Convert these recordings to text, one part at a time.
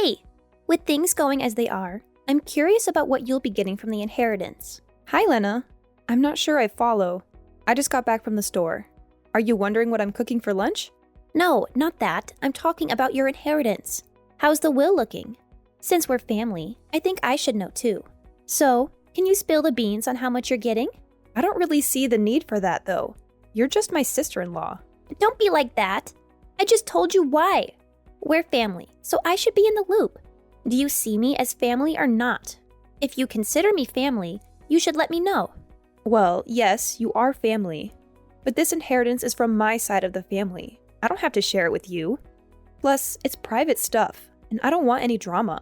Hey! With things going as they are, I'm curious about what you'll be getting from the inheritance. Hi, Lena. I'm not sure I follow. I just got back from the store. Are you wondering what I'm cooking for lunch? No, not that. I'm talking about your inheritance. How's the will looking? Since we're family, I think I should know too. So, can you spill the beans on how much you're getting? I don't really see the need for that, though. You're just my sister-in-law. Don't be like that. I just told you why. We're family, so I should be in the loop. Do you see me as family or not? If you consider me family, you should let me know. Well, yes, you are family. But this inheritance is from my side of the family. I don't have to share it with you. Plus, it's private stuff, and I don't want any drama.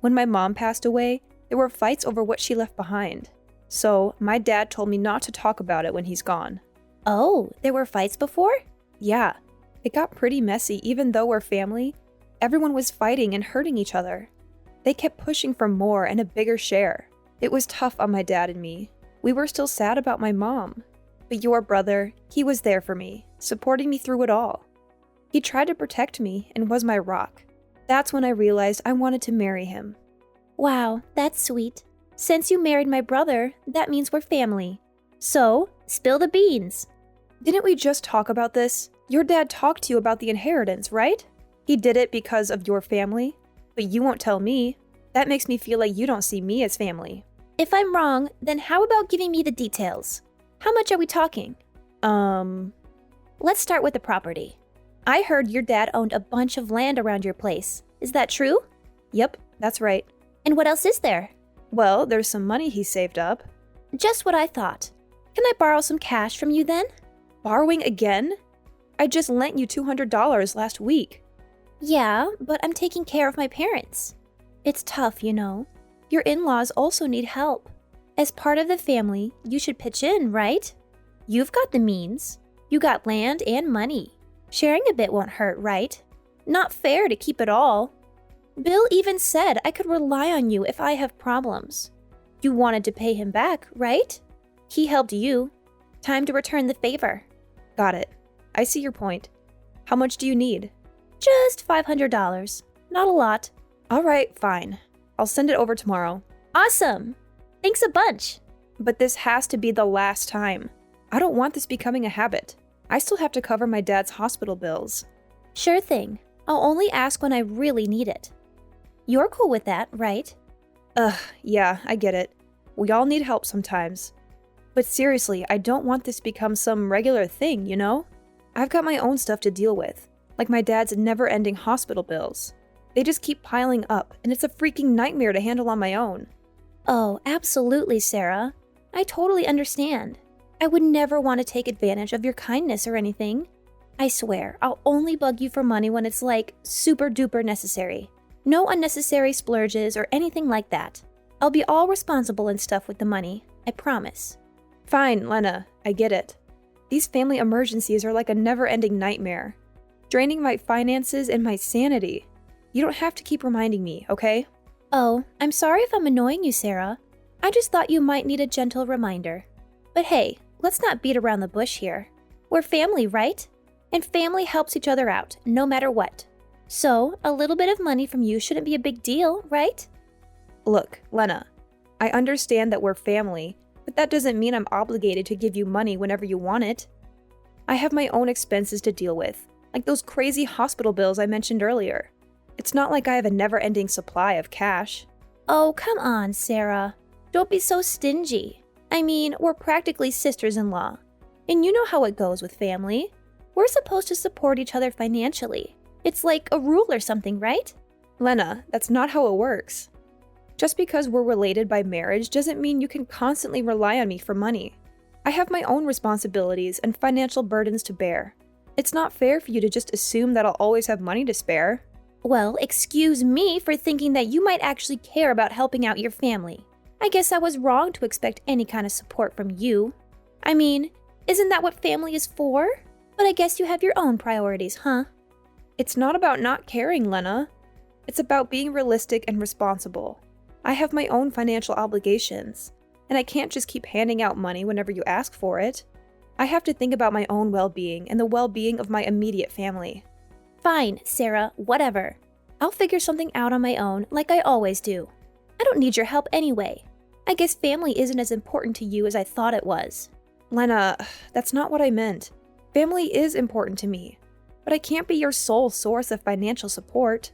When my mom passed away, there were fights over what she left behind. So, my dad told me not to talk about it when he's gone. Oh, there were fights before? Yeah, it got pretty messy even though we're family. Everyone was fighting and hurting each other. They kept pushing for more and a bigger share. It was tough on my dad and me. We were still sad about my mom. But your brother, he was there for me, supporting me through it all. He tried to protect me and was my rock. That's when I realized I wanted to marry him. Wow, that's sweet. Since you married my brother, that means we're family. So, spill the beans. Didn't we just talk about this? Your dad talked to you about the inheritance, right? He did it because of your family, but you won't tell me. That makes me feel like you don't see me as family. If I'm wrong, then how about giving me the details? How much are we talking? Let's start with the property. I heard your dad owned a bunch of land around your place. Is that true? Yep, that's right. And what else is there? Well, there's some money he saved up. Just what I thought. Can I borrow some cash from you then? Borrowing again? I just lent you $200 last week. Yeah, but I'm taking care of my parents. It's tough, you know. Your in-laws also need help. As part of the family, you should pitch in, right? You've got the means. You got land and money. Sharing a bit won't hurt, right? Not fair to keep it all. Bill even said I could rely on you if I have problems. You wanted to pay him back, right? He helped you. Time to return the favor. Got it. I see your point. How much do you need? Just $500. Not a lot. All right, fine. I'll send it over tomorrow. Awesome! Thanks a bunch. But this has to be the last time. I don't want this becoming a habit. I still have to cover my dad's hospital bills. Sure thing. I'll only ask when I really need it. You're cool with that, right? Yeah, I get it. We all need help sometimes. But seriously, I don't want this to become some regular thing, you know? I've got my own stuff to deal with, like my dad's never-ending hospital bills. They just keep piling up, and it's a freaking nightmare to handle on my own. Oh, absolutely, Sarah. I totally understand. I would never want to take advantage of your kindness or anything. I swear, I'll only bug you for money when it's like super duper necessary. No unnecessary splurges or anything like that. I'll be all responsible and stuff with the money, I promise. Fine, Lena, I get it. These family emergencies are like a never-ending nightmare, draining my finances and my sanity. You don't have to keep reminding me, okay? Oh, I'm sorry if I'm annoying you, Sarah. I just thought you might need a gentle reminder. But hey, let's not beat around the bush here. We're family, right? And family helps each other out, no matter what. So, a little bit of money from you shouldn't be a big deal, right? Look, Lena, I understand that we're family, but that doesn't mean I'm obligated to give you money whenever you want it. I have my own expenses to deal with, like those crazy hospital bills I mentioned earlier. It's not like I have a never-ending supply of cash. Oh, come on, Sarah. Don't be so stingy. I mean, we're practically sisters-in-law. And you know how it goes with family. We're supposed to support each other financially. It's like a rule or something, right? Lena, that's not how it works. Just because we're related by marriage doesn't mean you can constantly rely on me for money. I have my own responsibilities and financial burdens to bear. It's not fair for you to just assume that I'll always have money to spare. Well, excuse me for thinking that you might actually care about helping out your family. I guess I was wrong to expect any kind of support from you. I mean, isn't that what family is for? But I guess you have your own priorities, huh? It's not about not caring, Lena. It's about being realistic and responsible. I have my own financial obligations, and I can't just keep handing out money whenever you ask for it. I have to think about my own well-being and the well-being of my immediate family. Fine, Sarah, whatever. I'll figure something out on my own, like I always do. I don't need your help anyway. I guess family isn't as important to you as I thought it was. Lena, that's not what I meant. Family is important to me, but I can't be your sole source of financial support.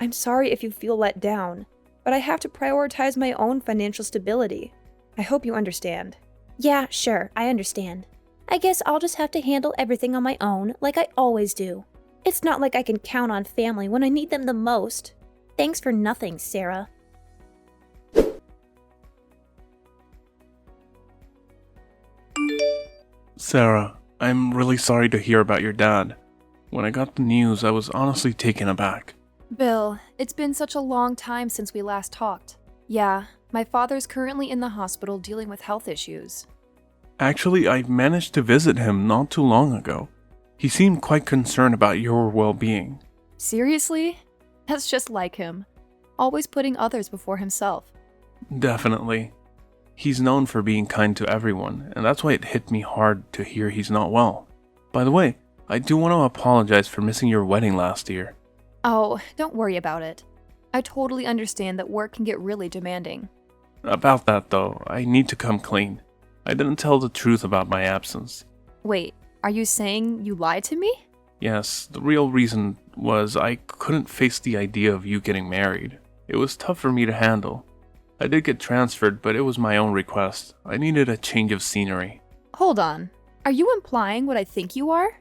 I'm sorry if you feel let down, but I have to prioritize my own financial stability. I hope you understand. Yeah, sure, I understand. I guess I'll just have to handle everything on my own, like I always do. It's not like I can count on family when I need them the most. Thanks for nothing, Sarah. Sarah, I'm really sorry to hear about your dad. When I got the news, I was honestly taken aback. Bill, it's been such a long time since we last talked. Yeah, my father's currently in the hospital dealing with health issues. Actually, I managed to visit him not too long ago. He seemed quite concerned about your well-being. Seriously? That's just like him. Always putting others before himself. Definitely. He's known for being kind to everyone, and that's why it hit me hard to hear he's not well. By the way, I do want to apologize for missing your wedding last year. Oh, don't worry about it. I totally understand that work can get really demanding. About that though, I need to come clean. I didn't tell the truth about my absence. Wait, are you saying you lied to me? Yes, the real reason was I couldn't face the idea of you getting married. It was tough for me to handle. I did get transferred, but it was my own request. I needed a change of scenery. Hold on. Are you implying what I think you are?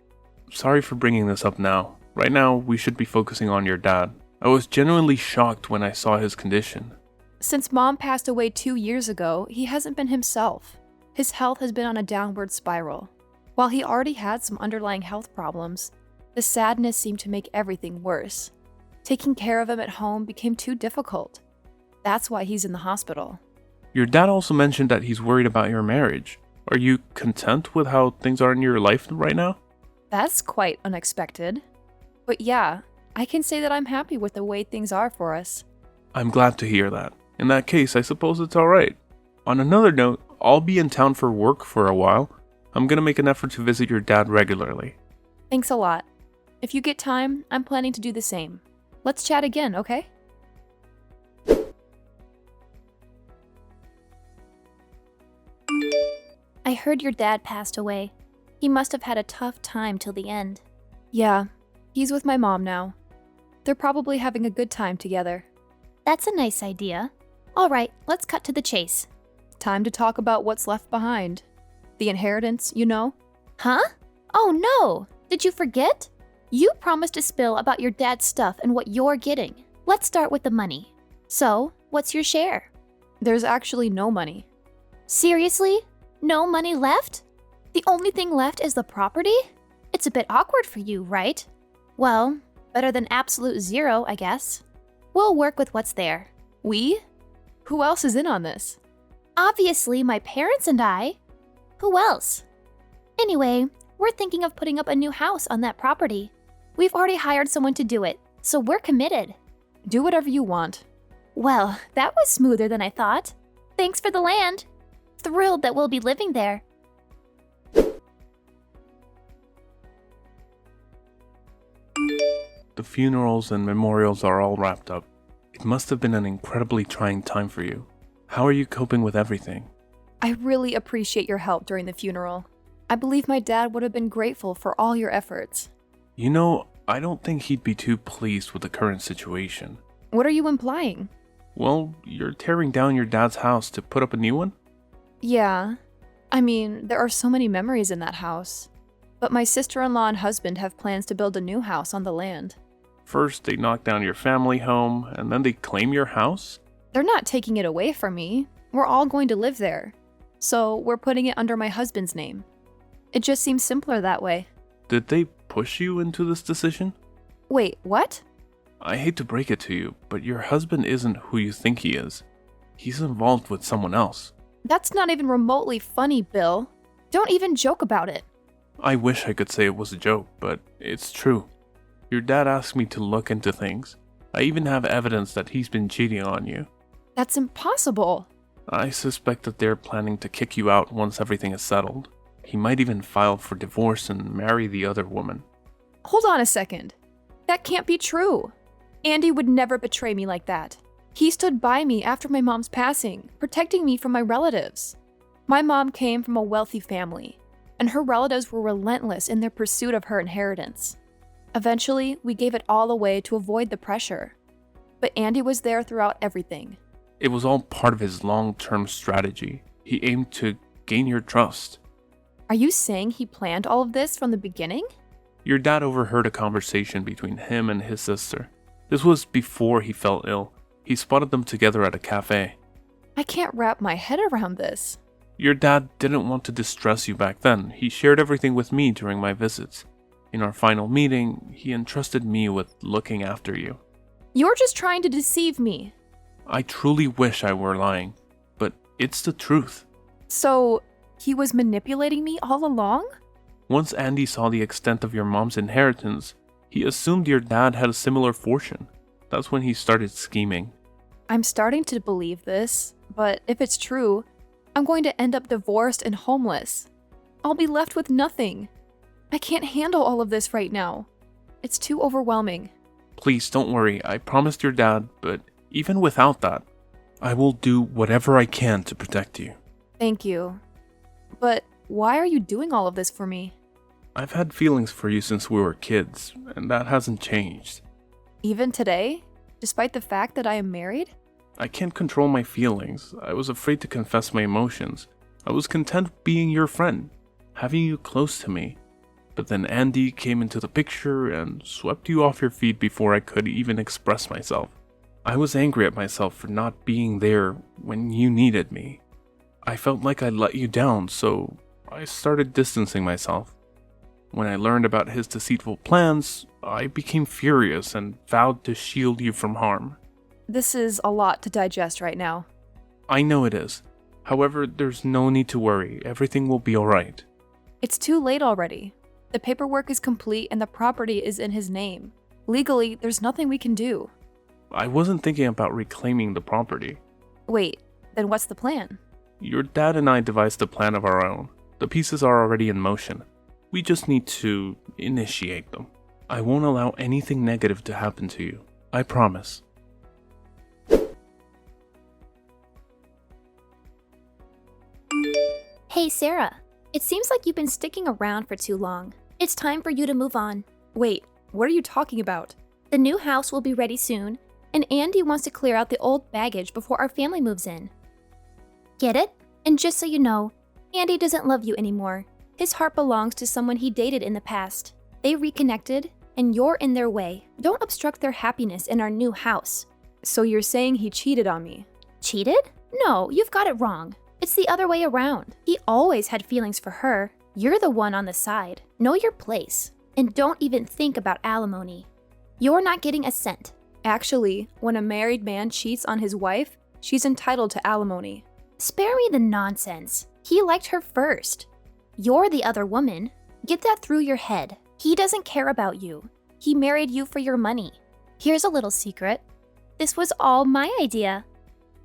Sorry for bringing this up now. Right now, we should be focusing on your dad. I was genuinely shocked when I saw his condition. Since Mom passed away 2 years ago, he hasn't been himself. His health has been on a downward spiral. While he already had some underlying health problems, the sadness seemed to make everything worse. Taking care of him at home became too difficult. That's why he's in the hospital. Your dad also mentioned that he's worried about your marriage. Are you content with how things are in your life right now? That's quite unexpected. But yeah, I can say that I'm happy with the way things are for us. I'm glad to hear that. In that case, I suppose it's alright. On another note, I'll be in town for work for a while. I'm gonna make an effort to visit your dad regularly. Thanks a lot. If you get time, I'm planning to do the same. Let's chat again, okay? I heard your dad passed away. He must have had a tough time till the end. Yeah, he's with my mom now. They're probably having a good time together. That's a nice idea. All right, let's cut to the chase. Time to talk about what's left behind. The inheritance, you know? Huh? Oh no! Did you forget? You promised to spill about your dad's stuff and what you're getting. Let's start with the money. So, what's your share? There's actually no money. Seriously? No money left? The only thing left is the property? It's a bit awkward for you, right? Well, better than absolute zero, I guess. We'll work with what's there. We? Who else is in on this? Obviously, my parents and I. Who else? Anyway, we're thinking of putting up a new house on that property. We've already hired someone to do it, so we're committed. Do whatever you want. Well, that was smoother than I thought. Thanks for the land. Thrilled that we'll be living there. The funerals and memorials are all wrapped up. It must have been an incredibly trying time for you. How are you coping with everything? I really appreciate your help during the funeral. I believe my dad would have been grateful for all your efforts. You know, I don't think he'd be too pleased with the current situation. What are you implying? Well, you're tearing down your dad's house to put up a new one? Yeah. I mean, there are so many memories in that house. But my sister-in-law and husband have plans to build a new house on the land. First, they knock down your family home, and then they claim your house? They're not taking it away from me. We're all going to live there. So we're putting it under my husband's name. It just seems simpler that way. Did they push you into this decision? Wait, what? I hate to break it to you, but your husband isn't who you think he is. He's involved with someone else. That's not even remotely funny, Bill. Don't even joke about it. I wish I could say it was a joke, but it's true. Your dad asked me to look into things. I even have evidence that he's been cheating on you. That's impossible. I suspect that they're planning to kick you out once everything is settled. He might even file for divorce and marry the other woman. Hold on a second. That can't be true. Andy would never betray me like that. He stood by me after my mom's passing, protecting me from my relatives. My mom came from a wealthy family, and her relatives were relentless in their pursuit of her inheritance. Eventually, we gave it all away to avoid the pressure. But Andy was there throughout everything. It was all part of his long-term strategy. He aimed to gain your trust. Are you saying he planned all of this from the beginning? Your dad overheard a conversation between him and his sister. This was before he fell ill. He spotted them together at a cafe. I can't wrap my head around this. Your dad didn't want to distress you back then. He shared everything with me during my visits. In our final meeting, he entrusted me with looking after you. You're just trying to deceive me. I truly wish I were lying, but it's the truth. So, he was manipulating me all along? Once Andy saw the extent of your mom's inheritance, he assumed your dad had a similar fortune. That's when he started scheming. I'm starting to believe this, but if it's true, I'm going to end up divorced and homeless. I'll be left with nothing. I can't handle all of this right now. It's too overwhelming. Please don't worry, I promised your dad, but even without that, I will do whatever I can to protect you. Thank you. But why are you doing all of this for me? I've had feelings for you since we were kids, and that hasn't changed. Even today? Despite the fact that I am married? I can't control my feelings. I was afraid to confess my emotions. I was content being your friend, having you close to me. But then Andy came into the picture and swept you off your feet before I could even express myself. I was angry at myself for not being there when you needed me. I felt like I let you down, so I started distancing myself. When I learned about his deceitful plans, I became furious and vowed to shield you from harm. This is a lot to digest right now. I know it is. However, there's no need to worry. Everything will be alright. It's too late already. The paperwork is complete and the property is in his name. Legally, there's nothing we can do. I wasn't thinking about reclaiming the property. Wait, then what's the plan? Your dad and I devised a plan of our own. The pieces are already in motion. We just need to initiate them. I won't allow anything negative to happen to you. I promise. Hey, Sarah. It seems like you've been sticking around for too long. It's time for you to move on. Wait, what are you talking about? The new house will be ready soon, and Andy wants to clear out the old baggage before our family moves in. Get it? And just so you know, Andy doesn't love you anymore. His heart belongs to someone he dated in the past. They reconnected, and you're in their way. Don't obstruct their happiness in our new house. So you're saying he cheated on me? Cheated? No, you've got it wrong. It's the other way around. He always had feelings for her. You're the one on the side. Know your place. And don't even think about alimony. You're not getting a cent. Actually, when a married man cheats on his wife, she's entitled to alimony. Spare me the nonsense. He liked her first. You're the other woman. Get that through your head. He doesn't care about you. He married you for your money. Here's a little secret. This was all my idea.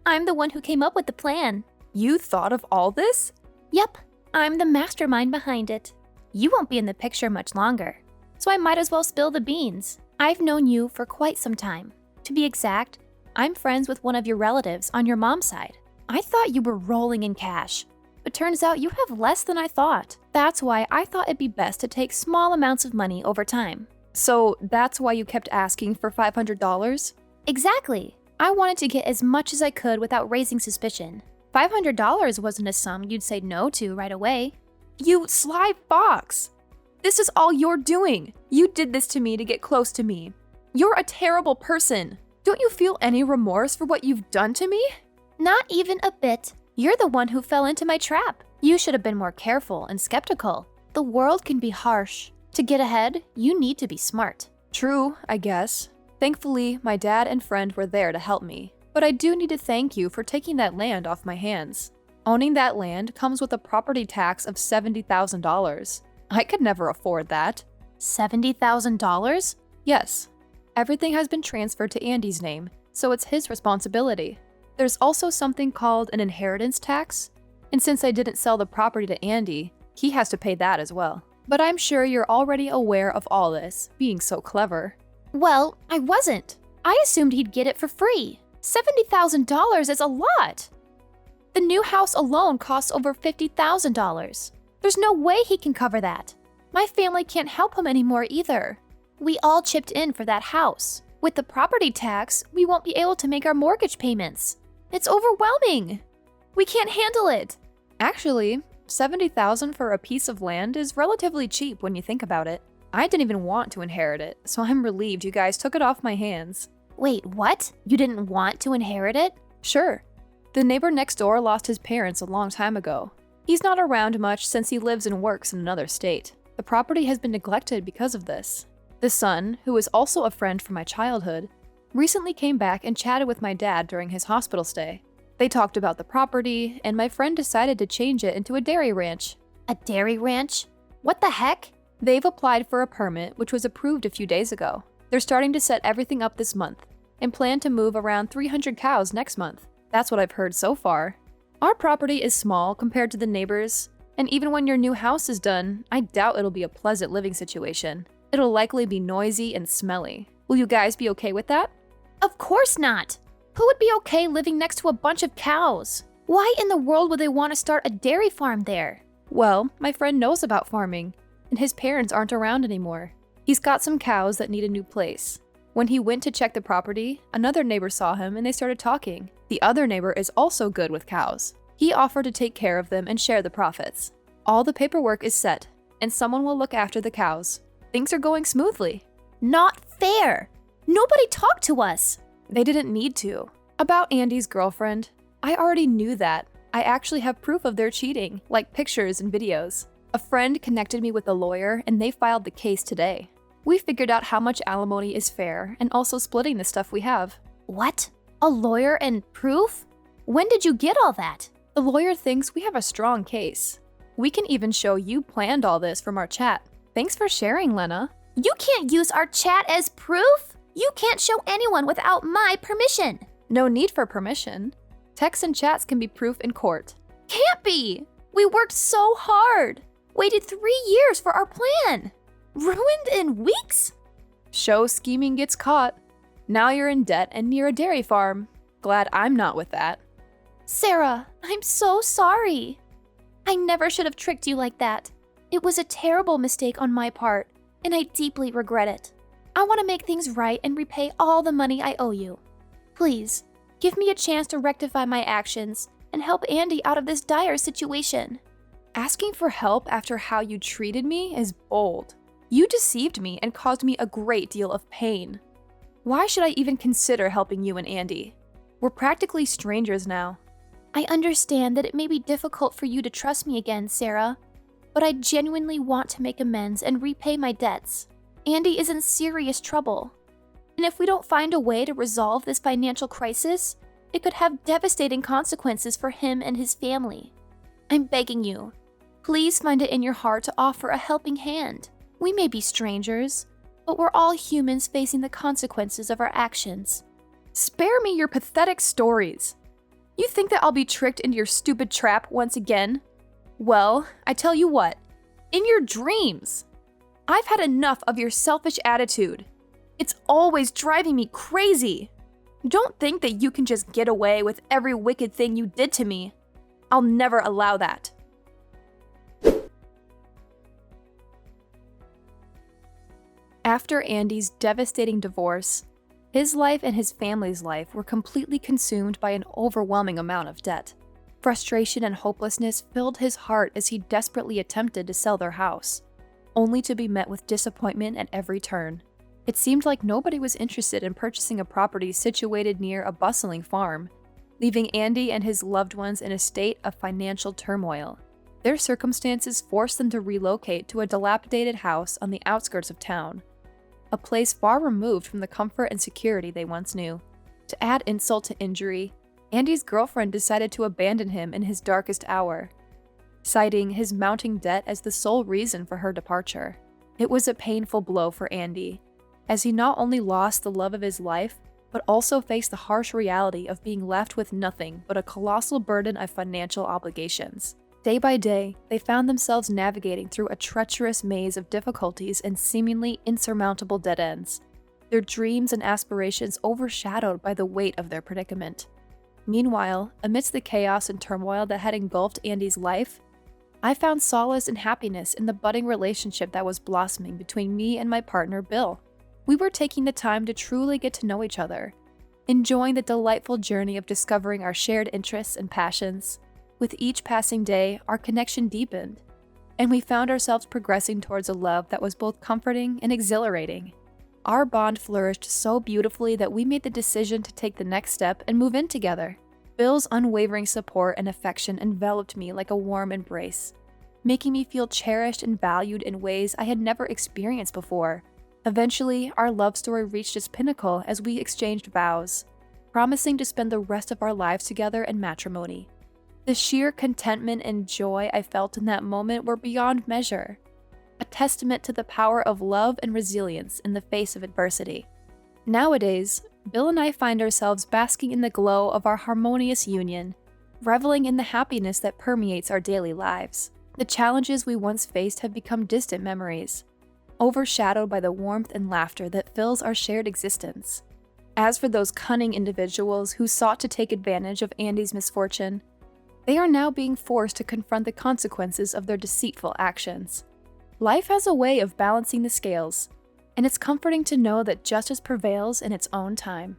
I'm the one who came up with the plan. You thought of all this? Yep, I'm the mastermind behind it. You won't be in the picture much longer, so I might as well spill the beans. I've known you for quite some time. To be exact, I'm friends with one of your relatives on your mom's side. I thought you were rolling in cash, but turns out you have less than I thought. That's why I thought it'd be best to take small amounts of money over time. So that's why you kept asking for $500? Exactly. I wanted to get as much as I could without raising suspicion. $500 wasn't a sum you'd say no to right away. You sly fox! This is all you're doing. You did this to me to get close to me. You're a terrible person. Don't you feel any remorse for what you've done to me? Not even a bit. You're the one who fell into my trap. You should have been more careful and skeptical. The world can be harsh. To get ahead, you need to be smart. True, I guess. Thankfully, my dad and friend were there to help me. But I do need to thank you for taking that land off my hands. Owning that land comes with a property tax of $70,000. I could never afford that. $70,000? Yes. Everything has been transferred to Andy's name, so it's his responsibility. There's also something called an inheritance tax, and since I didn't sell the property to Andy, he has to pay that as well. But I'm sure you're already aware of all this, being so clever. Well, I wasn't. I assumed he'd get it for free. $70,000 is a lot. The new house alone costs over $50,000. There's no way he can cover that. My family can't help him anymore either. We all chipped in for that house. With the property tax, we won't be able to make our mortgage payments. It's overwhelming. We can't handle it. Actually, $70,000 for a piece of land is relatively cheap when you think about it. I didn't even want to inherit it, so I'm relieved you guys took it off my hands. Wait, what? You didn't want to inherit it? Sure. The neighbor next door lost his parents a long time ago. He's not around much since he lives and works in another state. The property has been neglected because of this. The son, who is also a friend from my childhood, recently came back and chatted with my dad during his hospital stay. They talked about the property, and my friend decided to change it into a dairy ranch. A dairy ranch? What the heck? They've applied for a permit, which was approved a few days ago. They're starting to set everything up this month, and plan to move around 300 cows next month. That's what I've heard so far. Our property is small compared to the neighbors, and even when your new house is done, I doubt it'll be a pleasant living situation. It'll likely be noisy and smelly. Will you guys be okay with that? Of course not. Who would be okay living next to a bunch of cows? Why in the world would they want to start a dairy farm there? Well, my friend knows about farming, and his parents aren't around anymore. He's got some cows that need a new place. When he went to check the property, another neighbor saw him and they started talking. The other neighbor is also good with cows. He offered to take care of them and share the profits. All the paperwork is set, and someone will look after the cows. Things are going smoothly. Not fair. Nobody talked to us. They didn't need to. About Andy's girlfriend, I already knew that. I actually have proof of their cheating, like pictures and videos. A friend connected me with a lawyer and they filed the case today. We figured out how much alimony is fair and also splitting the stuff we have. What? A lawyer and proof? When did you get all that? The lawyer thinks we have a strong case. We can even show you planned all this from our chat. Thanks for sharing, Lena. You can't use our chat as proof. You can't show anyone without my permission. No need for permission. Texts and chats can be proof in court. Can't be. We worked so hard. Waited 3 years for our plan. Ruined in weeks? Show scheming gets caught. Now you're in debt and near a dairy farm. Glad I'm not with that. Sarah, I'm so sorry. I never should have tricked you like that. It was a terrible mistake on my part, and I deeply regret it. I want to make things right and repay all the money I owe you. Please, give me a chance to rectify my actions and help Andy out of this dire situation. Asking for help after how you treated me is bold. You deceived me and caused me a great deal of pain. Why should I even consider helping you and Andy? We're practically strangers now. I understand that it may be difficult for you to trust me again, Sarah, but I genuinely want to make amends and repay my debts. Andy is in serious trouble, and if we don't find a way to resolve this financial crisis, it could have devastating consequences for him and his family. I'm begging you, please find it in your heart to offer a helping hand. We may be strangers, but we're all humans facing the consequences of our actions. Spare me your pathetic stories. You think that I'll be tricked into your stupid trap once again? Well, I tell you what, in your dreams. I've had enough of your selfish attitude. It's always driving me crazy. Don't think that you can just get away with every wicked thing you did to me. I'll never allow that. After Andy's devastating divorce, his life and his family's life were completely consumed by an overwhelming amount of debt. Frustration and hopelessness filled his heart as he desperately attempted to sell their house, only to be met with disappointment at every turn. It seemed like nobody was interested in purchasing a property situated near a bustling farm, leaving Andy and his loved ones in a state of financial turmoil. Their circumstances forced them to relocate to a dilapidated house on the outskirts of town, a place far removed from the comfort and security they once knew. To add insult to injury, Andy's girlfriend decided to abandon him in his darkest hour, citing his mounting debt as the sole reason for her departure. It was a painful blow for Andy, as he not only lost the love of his life, but also faced the harsh reality of being left with nothing but a colossal burden of financial obligations. Day by day, they found themselves navigating through a treacherous maze of difficulties and seemingly insurmountable dead ends. their dreams and aspirations overshadowed by the weight of their predicament. Meanwhile, amidst the chaos and turmoil that had engulfed Andy's life, I found solace and happiness in the budding relationship that was blossoming between me and my partner, Bill. We were taking the time to truly get to know each other, enjoying the delightful journey of discovering our shared interests and passions. With each passing day, our connection deepened, and we found ourselves progressing towards a love that was both comforting and exhilarating. Our bond flourished so beautifully that we made the decision to take the next step and move in together. Bill's unwavering support and affection enveloped me like a warm embrace, making me feel cherished and valued in ways I had never experienced before. Eventually, our love story reached its pinnacle as we exchanged vows, promising to spend the rest of our lives together in matrimony. The sheer contentment and joy I felt in that moment were beyond measure, a testament to the power of love and resilience in the face of adversity. Nowadays, Bill and I find ourselves basking in the glow of our harmonious union, reveling in the happiness that permeates our daily lives. The challenges we once faced have become distant memories, overshadowed by the warmth and laughter that fills our shared existence. As for those cunning individuals who sought to take advantage of Andy's misfortune, they are now being forced to confront the consequences of their deceitful actions. Life has a way of balancing the scales, and it's comforting to know that justice prevails in its own time.